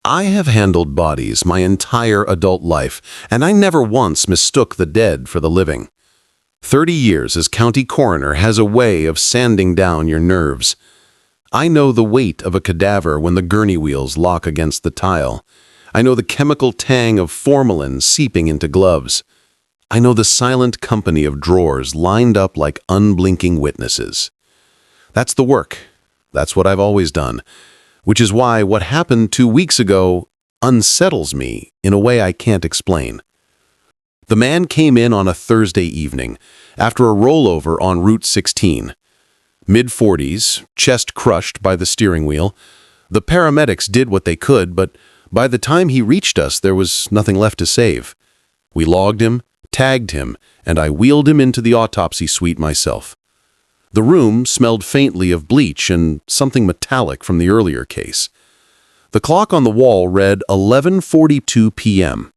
I have handled bodies my entire adult life, and I never once mistook the dead for the living. 30 years as county coroner has a way of sanding down your nerves. I know the weight of a cadaver when the gurney wheels lock against the tile. I know the chemical tang of formalin seeping into gloves. I know the silent company of drawers lined up like unblinking witnesses. That's the work. That's what I've always done, which is why what happened 2 weeks ago unsettles me in a way I can't explain. The man came in on a Thursday evening, after a rollover on Route 16. Mid-40s, chest crushed by the steering wheel. The paramedics did what they could, but by the time he reached us, there was nothing left to save. We logged him, tagged him, and I wheeled him into the autopsy suite myself. The room smelled faintly of bleach and something metallic from the earlier case. The clock on the wall read 11:42 p.m.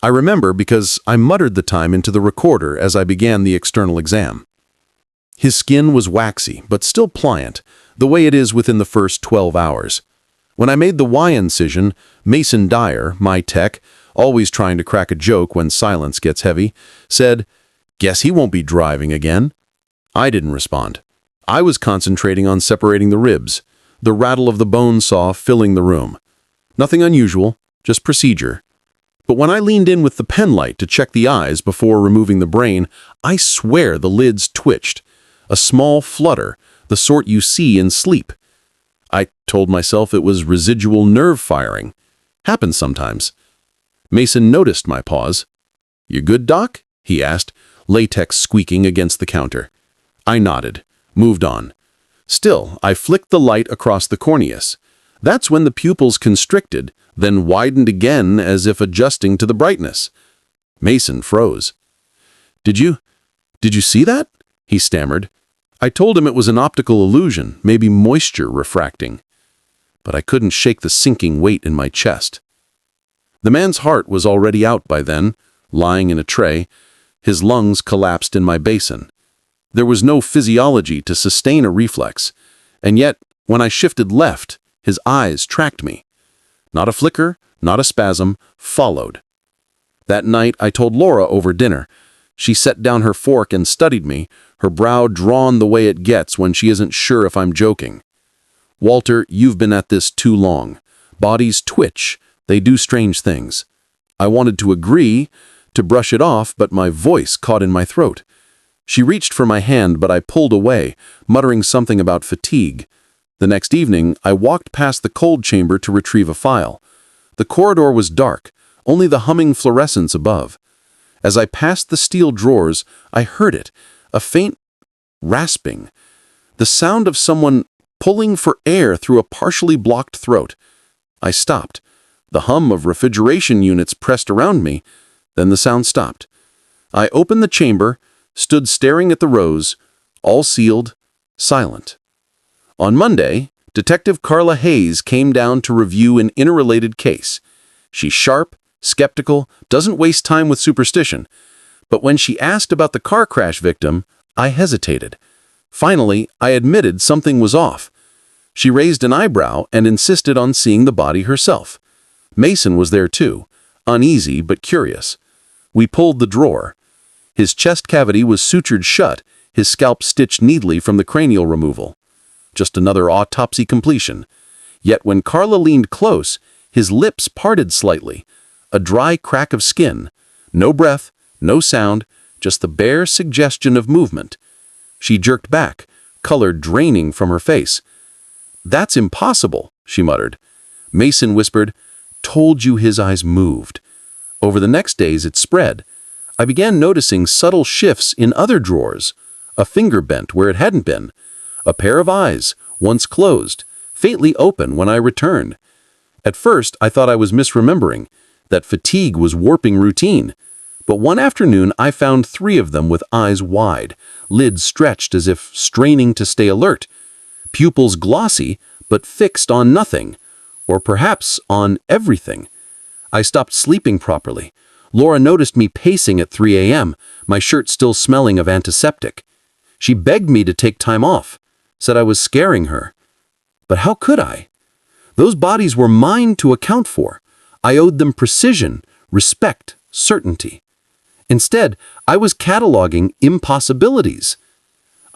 I remember because I muttered the time into the recorder as I began the external exam. His skin was waxy, but still pliant, the way it is within the first 12 hours. When I made the Y incision, Mason Dyer, my tech, always trying to crack a joke when silence gets heavy, said, "Guess he won't be driving again." I didn't respond. I was concentrating on separating the ribs, the rattle of the bone saw filling the room. Nothing unusual, just procedure. But when I leaned in with the pen light to check the eyes before removing the brain, I swear the lids twitched. A small flutter, the sort you see in sleep. I told myself it was residual nerve firing. Happens sometimes. Mason noticed my pause. "You good, Doc?" he asked, latex squeaking against the counter. I nodded, moved on. Still, I flicked the light across the corneas. That's when the pupils constricted, then widened again as if adjusting to the brightness. Mason froze. Did you see that?" he stammered. I told him it was an optical illusion, maybe moisture refracting. But I couldn't shake the sinking weight in my chest. The man's heart was already out by then, lying in a tray. His lungs collapsed in my basin. There was no physiology to sustain a reflex, and yet, when I shifted left, his eyes tracked me. Not a flicker, not a spasm, followed. That night, I told Laura over dinner. She set down her fork and studied me, her brow drawn the way it gets when she isn't sure if I'm joking. "Walter, you've been at this too long. Bodies twitch. They do strange things." I wanted to agree, to brush it off, but my voice caught in my throat. She reached for my hand, but I pulled away, muttering something about fatigue. The next evening, I walked past the cold chamber to retrieve a file. The corridor was dark, only the humming fluorescence above. As I passed the steel drawers, I heard it, a faint rasping, the sound of someone pulling for air through a partially blocked throat. I stopped. The hum of refrigeration units pressed around me, then the sound stopped. I opened the chamber, stood staring at the rows, all sealed, silent. On Monday, Detective Carla Hayes came down to review an interrelated case. She's sharp, skeptical, doesn't waste time with superstition. But when she asked about the car crash victim, I hesitated. Finally, I admitted something was off. She raised an eyebrow and insisted on seeing the body herself. Mason was there too, uneasy but curious. We pulled the drawer. His chest cavity was sutured shut, his scalp stitched neatly from the cranial removal. Just another autopsy completion. Yet when Carla leaned close, his lips parted slightly. A dry crack of skin. No breath, no sound, just the bare suggestion of movement. She jerked back, color draining from her face. "That's impossible," she muttered. Mason whispered, "Told you his eyes moved." Over the next days it spread. I began noticing subtle shifts in other drawers. A finger bent where it hadn't been. A pair of eyes, once closed, faintly open when I returned. At first, I thought I was misremembering, that fatigue was warping routine. But one afternoon, I found 3 of them with eyes wide, lids stretched as if straining to stay alert, pupils glossy but fixed on nothing, or perhaps on everything. I stopped sleeping properly. Laura noticed me pacing at 3 a.m., my shirt still smelling of antiseptic. She begged me to take time off, said I was scaring her. But how could I? Those bodies were mine to account for. I owed them precision, respect, certainty. Instead, I was cataloging impossibilities.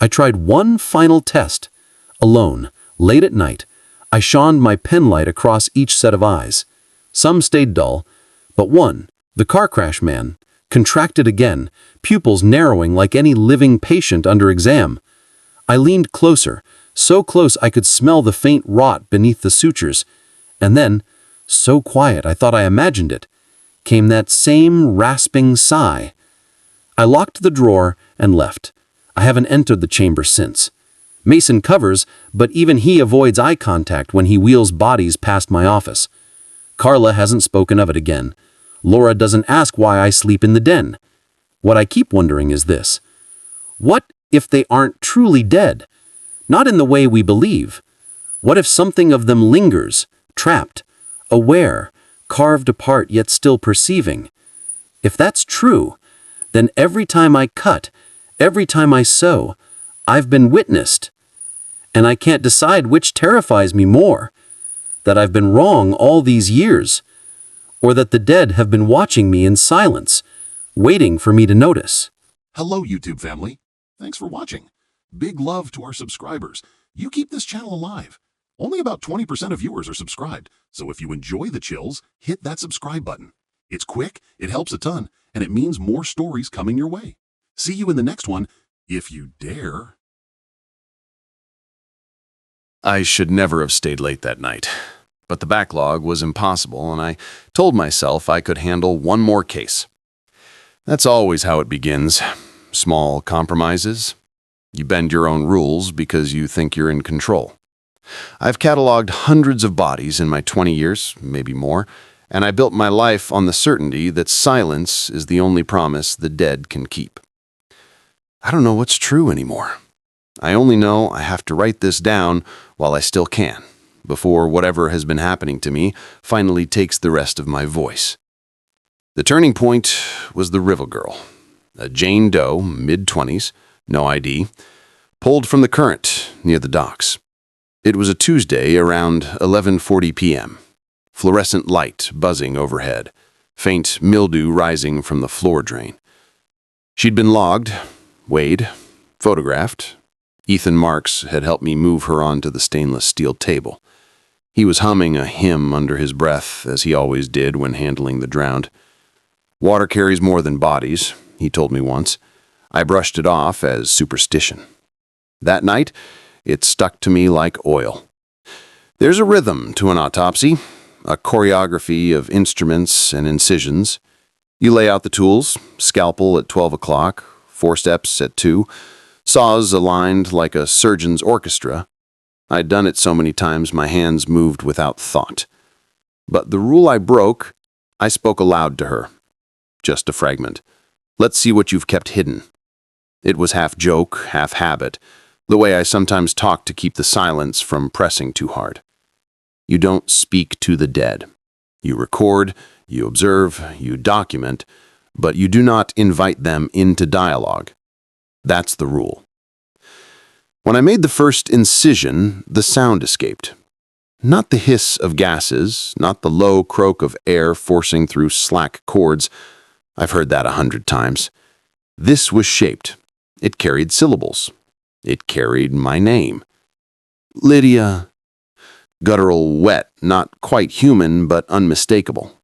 I tried one final test. Alone, late at night, I shined my penlight across each set of eyes. Some stayed dull, but one, the car crash man, contracted again, pupils narrowing like any living patient under exam. I leaned closer, so close I could smell the faint rot beneath the sutures, and then, so quiet I thought I imagined it, came that same rasping sigh. I locked the drawer and left. I haven't entered the chamber since. Mason covers, but even he avoids eye contact when he wheels bodies past my office. Carla hasn't spoken of it again. Laura doesn't ask why I sleep in the den. What I keep wondering is this. What if they aren't truly dead? Not in the way we believe. What if something of them lingers, trapped, aware, carved apart yet still perceiving? If that's true, then every time I cut, every time I sew, I've been witnessed. And I can't decide which terrifies me more, that I've been wrong all these years, or that the dead have been watching me in silence, waiting for me to notice. Hello, YouTube family. Thanks for watching. Big love to our subscribers. You keep this channel alive. Only about 20% of viewers are subscribed, so if you enjoy the chills, hit that subscribe button. It's quick, it helps a ton, and it means more stories coming your way. See you in the next one, if you dare. I should never have stayed late that night, but the backlog was impossible, and I told myself I could handle one more case. That's always how it begins. Small compromises. You bend your own rules because you think you're in control. I've cataloged hundreds of bodies in my 20 years, maybe more, and I built my life on the certainty that silence is the only promise the dead can keep. I don't know what's true anymore. I only know I have to write this down while I still can, before whatever has been happening to me finally takes the rest of my voice. The turning point was the River Girl, a Jane Doe, mid-20s, no ID, pulled from the current near the docks. It was a Tuesday around 11:40 p.m., fluorescent light buzzing overhead, faint mildew rising from the floor drain. She'd been logged, weighed, photographed. Ethan Marks had helped me move her onto the stainless steel table. He was humming a hymn under his breath, as he always did when handling the drowned. Water carries more than bodies, he told me once. I brushed it off as superstition. That night, it stuck to me like oil. There's a rhythm to an autopsy, a choreography of instruments and incisions. You lay out the tools, scalpel at 12 o'clock, forceps at 2, saws aligned like a surgeon's orchestra. I'd done it so many times my hands moved without thought. But the rule I broke, I spoke aloud to her. Just a fragment. Let's see what you've kept hidden. It was half joke, half habit, the way I sometimes talk to keep the silence from pressing too hard. You don't speak to the dead. You record, you observe, you document, but you do not invite them into dialogue. That's the rule. When I made the first incision, the sound escaped. Not the hiss of gases, not the low croak of air forcing through slack cords. I've heard that 100 times. This was shaped. It carried syllables. It carried my name. Lydia. Guttural wet, not quite human, but unmistakable.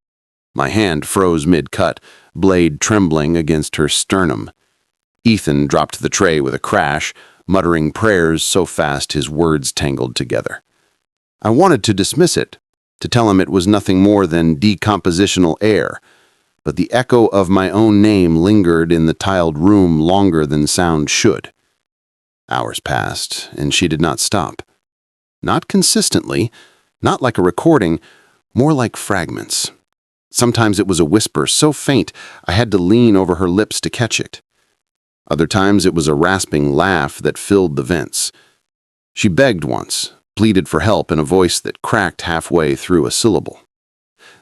My hand froze mid-cut, blade trembling against her sternum. Ethan dropped the tray with a crash, muttering prayers so fast his words tangled together. I wanted to dismiss it, to tell him it was nothing more than decompositional air, but the echo of my own name lingered in the tiled room longer than sound should. Hours passed, and she did not stop. Not consistently, not like a recording, more like fragments. Sometimes it was a whisper so faint I had to lean over her lips to catch it. Other times it was a rasping laugh that filled the vents. She begged once, pleaded for help in a voice that cracked halfway through a syllable.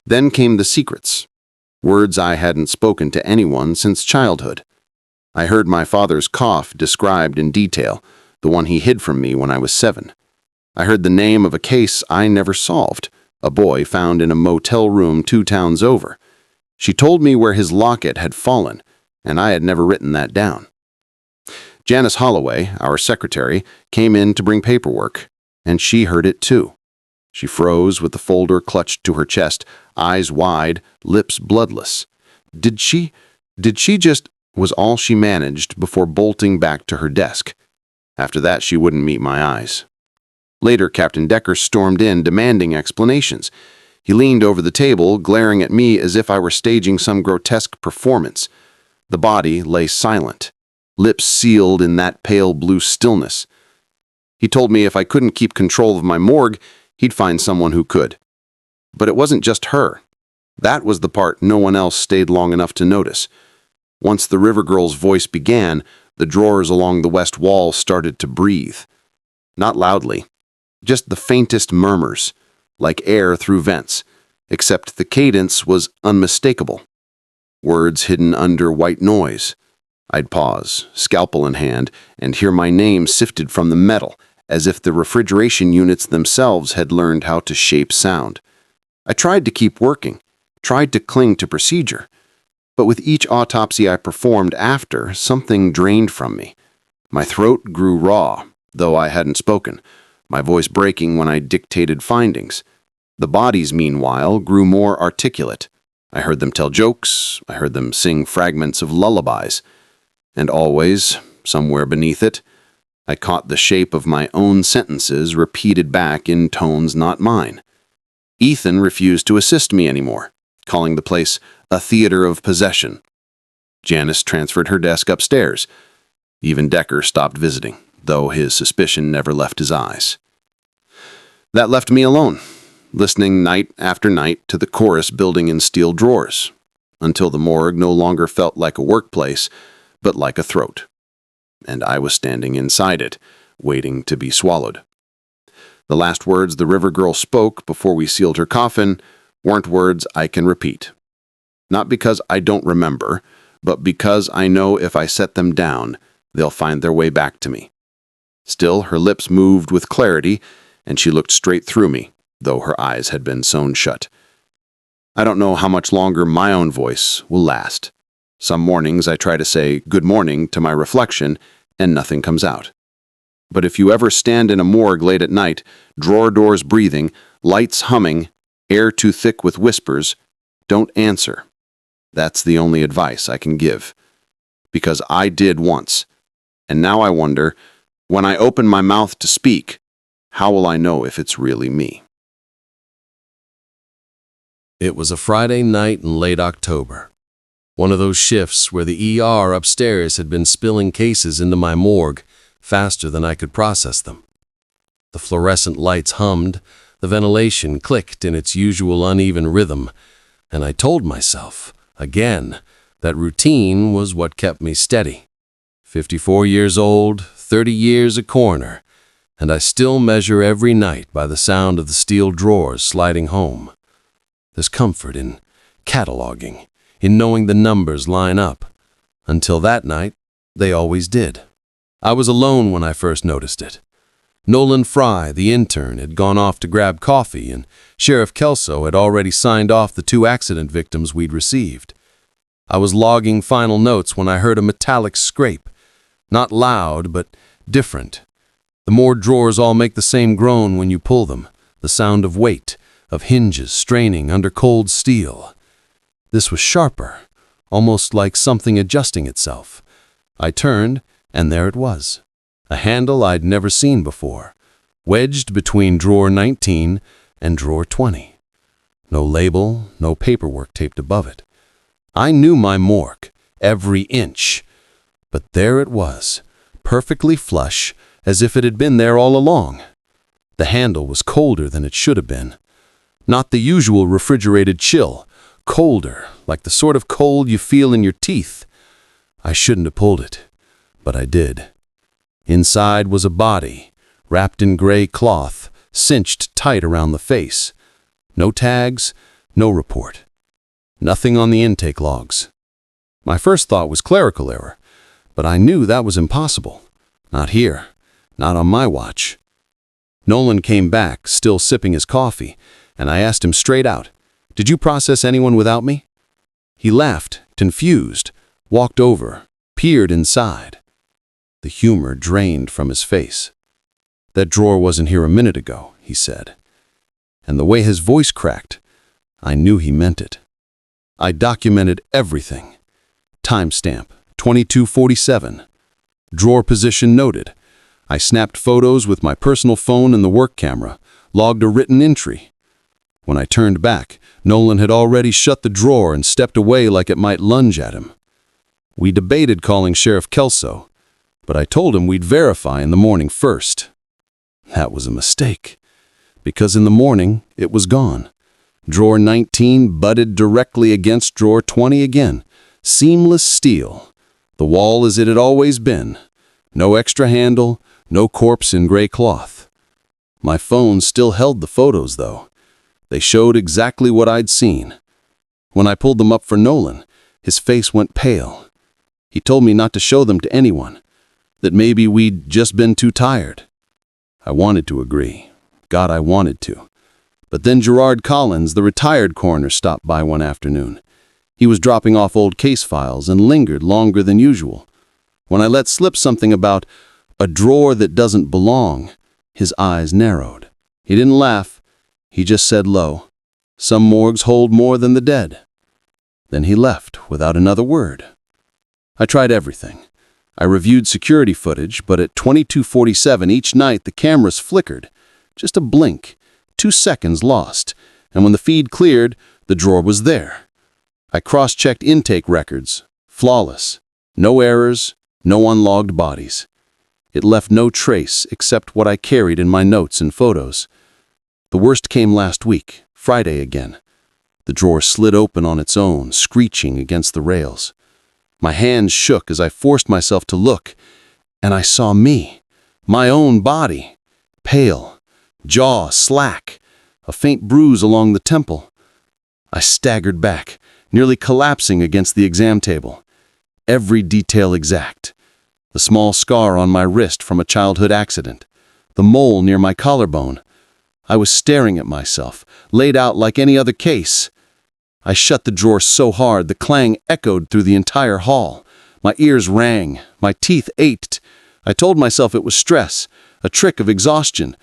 Then came the secrets, words I hadn't spoken to anyone since childhood. I heard my father's cough described in detail, the one he hid from me when I was 7. I heard the name of a case I never solved, a boy found in a motel room 2 towns over. She told me where his locket had fallen, and I had never written that down. Janice Holloway, our secretary, came in to bring paperwork, and she heard it too. She froze with the folder clutched to her chest, eyes wide, lips bloodless. Did she just, was all she managed before bolting back to her desk. After that, she wouldn't meet my eyes. Later, Captain Decker stormed in, demanding explanations. He leaned over the table, glaring at me as if I were staging some grotesque performance. The body lay silent, lips sealed in that pale blue stillness. He told me if I couldn't keep control of my morgue, he'd find someone who could. But it wasn't just her. That was the part no one else stayed long enough to notice. Once the river girl's voice began, the drawers along the west wall started to breathe. Not loudly, just the faintest murmurs, like air through vents, except the cadence was unmistakable. Words hidden under white noise. I'd pause, scalpel in hand, and hear my name sifted from the metal, as if the refrigeration units themselves had learned how to shape sound. I tried to keep working, tried to cling to procedure. But with each autopsy I performed after, something drained from me. My throat grew raw, though I hadn't spoken, my voice breaking when I dictated findings. The bodies, meanwhile, grew more articulate. I heard them tell jokes, I heard them sing fragments of lullabies. And always, somewhere beneath it, I caught the shape of my own sentences repeated back in tones not mine. Ethan refused to assist me anymore, calling the place a theater of possession. Janice transferred her desk upstairs. Even Decker stopped visiting, though his suspicion never left his eyes. That left me alone, listening night after night to the chorus building in steel drawers, until the morgue no longer felt like a workplace, but like a throat. And I was standing inside it, waiting to be swallowed. The last words the river girl spoke before we sealed her coffin weren't words I can repeat. Not because I don't remember, but because I know if I set them down, they'll find their way back to me. Still, her lips moved with clarity, and she looked straight through me, though her eyes had been sewn shut. I don't know how much longer my own voice will last. Some mornings I try to say good morning to my reflection, and nothing comes out. But if you ever stand in a morgue late at night, drawer doors breathing, lights humming, air too thick with whispers, don't answer. That's the only advice I can give. Because I did once, and now I wonder, when I open my mouth to speak, how will I know if it's really me? It was a Friday night in late October. One of those shifts where the ER upstairs had been spilling cases into my morgue faster than I could process them. The fluorescent lights hummed, the ventilation clicked in its usual uneven rhythm, and I told myself, again, that routine was what kept me steady. 54 years old, 30 years a coroner, and I still measure every night by the sound of the steel drawers sliding home. There's comfort in cataloging, in knowing the numbers line up. Until that night, they always did. I was alone when I first noticed it. Nolan Fry, the intern, had gone off to grab coffee, and Sheriff Kelso had already signed off the 2 accident victims we'd received. I was logging final notes when I heard a metallic scrape. Not loud, but different. The morgue drawers all make the same groan when you pull them, the sound of weight, of hinges straining under cold steel. This was sharper, almost like something adjusting itself. I turned, and there it was. A handle I'd never seen before, wedged between drawer 19 and drawer 20. No label, no paperwork taped above it. I knew my morgue, every inch. But there it was, perfectly flush, as if it had been there all along. The handle was colder than it should have been. Not the usual refrigerated chill, colder, like the sort of cold you feel in your teeth. I shouldn't have pulled it, but I did. Inside was a body, wrapped in gray cloth, cinched tight around the face. No tags, no report. Nothing on the intake logs. My first thought was clerical error, but I knew that was impossible. Not here, not on my watch. Nolan came back, still sipping his coffee, and I asked him straight out, "Did you process anyone without me?" He laughed, confused, walked over, peered inside. The humor drained from his face. "That drawer wasn't here a minute ago," he said. And the way his voice cracked, I knew he meant it. I documented everything. Timestamp, 22:47. Drawer position noted. I snapped photos with my personal phone and the work camera, logged a written entry. When I turned back, Nolan had already shut the drawer and stepped away like it might lunge at him. We debated calling Sheriff Kelso, but I told him we'd verify in the morning first. That was a mistake, because in the morning, it was gone. Drawer 19 butted directly against drawer 20 again. Seamless steel. The wall as it had always been. No extra handle, no corpse in gray cloth. My phone still held the photos, though. They showed exactly what I'd seen. When I pulled them up for Nolan, his face went pale. He told me not to show them to anyone, that maybe we'd just been too tired. I wanted to agree. God, I wanted to. But then Gerard Collins, the retired coroner, stopped by one afternoon. He was dropping off old case files and lingered longer than usual. When I let slip something about a drawer that doesn't belong, his eyes narrowed. He didn't laugh. He just said low, "Some morgues hold more than the dead." Then he left without another word. I tried everything. I reviewed security footage, but at 22:47 each night the cameras flickered. Just a blink, 2 seconds lost, and when the feed cleared, the drawer was there. I cross-checked intake records. Flawless. No errors, no unlogged bodies. It left no trace except what I carried in my notes and photos. The worst came last week, Friday again. The drawer slid open on its own, screeching against the rails. My hands shook as I forced myself to look, and I saw me, my own body, pale, jaw slack, a faint bruise along the temple. I staggered back, nearly collapsing against the exam table. Every detail exact. The small scar on my wrist from a childhood accident. The mole near my collarbone. I was staring at myself, laid out like any other case. I shut the drawer so hard the clang echoed through the entire hall. My ears rang. My teeth ached. I told myself it was stress, a trick of exhaustion.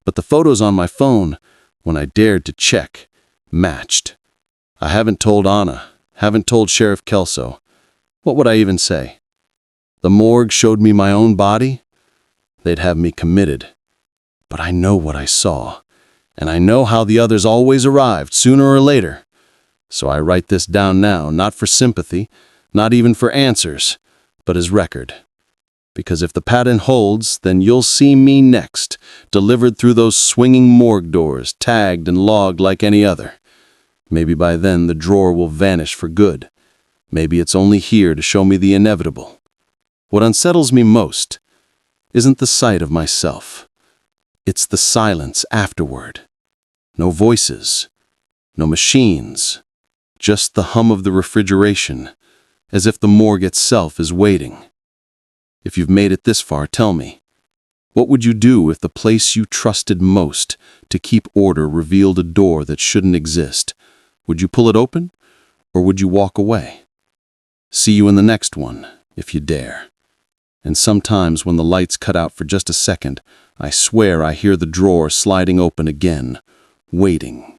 But the photos on my phone, when I dared to check, matched. I haven't told Anna, haven't told Sheriff Kelso. What would I even say? The morgue showed me my own body? They'd have me committed. But I know what I saw, and I know how the others always arrived, sooner or later. So I write this down now, not for sympathy, not even for answers, but as record. Because if the pattern holds, then you'll see me next, delivered through those swinging morgue doors, tagged and logged like any other. Maybe by then the drawer will vanish for good. Maybe it's only here to show me the inevitable. What unsettles me most isn't the sight of myself. It's the silence afterward. No voices, no machines, just the hum of the refrigeration, as if the morgue itself is waiting. If you've made it this far, tell me, what would you do if the place you trusted most to keep order revealed a door that shouldn't exist? Would you pull it open, or would you walk away? See you in the next one, if you dare. And sometimes when the lights cut out for just a second, I swear I hear the drawer sliding open again, waiting.